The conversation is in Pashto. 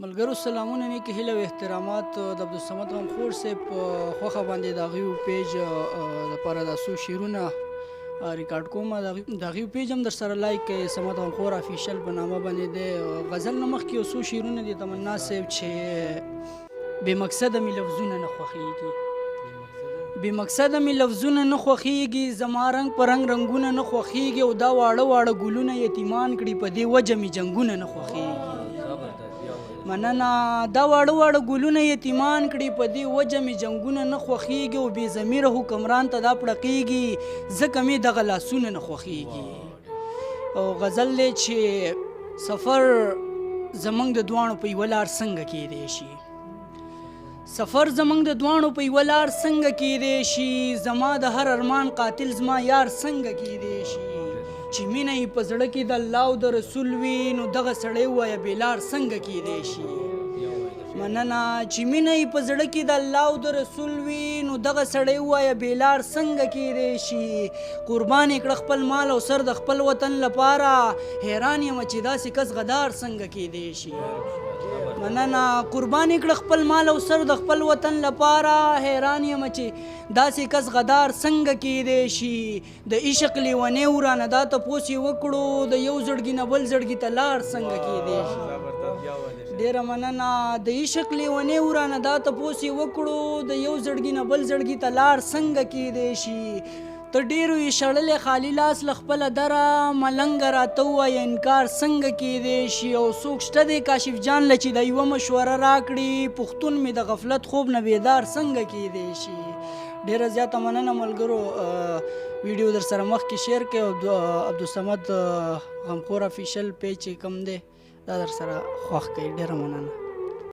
ملګرو سلامونه نیکې هیله او احترامات د عبدالصمد غمخور صاحب په خوښه باندې د هغوی پیج دپاره دا څو شعرونه ریکارډ کوم. د هغوی پیج هم در سره لایک کړئ، صمد غمخور افیشل په نامه باندې دی. غزل نه مخکې یو څو شعرونه دي تمنا صاحب چې بې مقصده مې لفظونه نه خوښېږي، بې مقصده مې لفظونه نه خوښېږي، زما رنګ په رنګ رنګونه نه خوښېږي، او دا واړه واړه ګلونه یتیمان کړي په دې وجه مې جنګونه نه خوښېږي. مننه. دا واړه واړه ګلونه یتیمان کړي په دې وجه مې جنګونه نه خوښېږي، او بې ضمیره حکمران ته دا پړقېږي ځکه مې دغه لاسونه نه خوښېږي. او غزل دی چې سفر زموږ د دواړو په یوه لار څنګه کیدی شي، سفر زموږ د دواړو په یوه لار څنګه کیدی شي، زما د هر ارمان قاتل زما یار څنګه کیدی شي، چې مینه یې په زړه کې د الله او د رسول وي نو دغه سړی ووایه بېلار څنګه کیدی شي. مننه. چې مینه یې په زړه کې د الله او د رسول وي نو دغه سړی ووایه بېلار څنګه کیدی شي. قربان یې کړه خپل مال او سر د خپل وطن لپاره، حیران یم چې داسې کس غدار څنګه کیدی شي. مننه. قربان یې کړه خپل مال او سر د خپل وطن لپاره، حیران یم چې داسې کس غدار څنګه کیدی شي. د عشق لیونی ورانه دا تپوس یې وکړو، د یو زړګي نه بل زړګي ته لار څنګه کیدی شي. ډېره مننه. د عشق لیونی ورانه دا تپوس یې وکړو، د یو زړګي نه بل زړګي ته لار څنګه کیدی شي. ته ډېرو یې شړلې خالي لاس له خپله دره، ملنګه راته ووایه انکار څنګه کیدی شي. او څوک شته دی کاشف جان له چې د یوه مشوره راکړي، پښتون مې د غفلت خوب نه بیدار څنګه کیدی شي. ډېره زیاته مننه ملګرو. ویډیو در سره مخکې شیر کړئ او عبدالصمد غمخور افیشل پیج چې کوم دی دا در سره خوښ کړئ. ډېره مننه.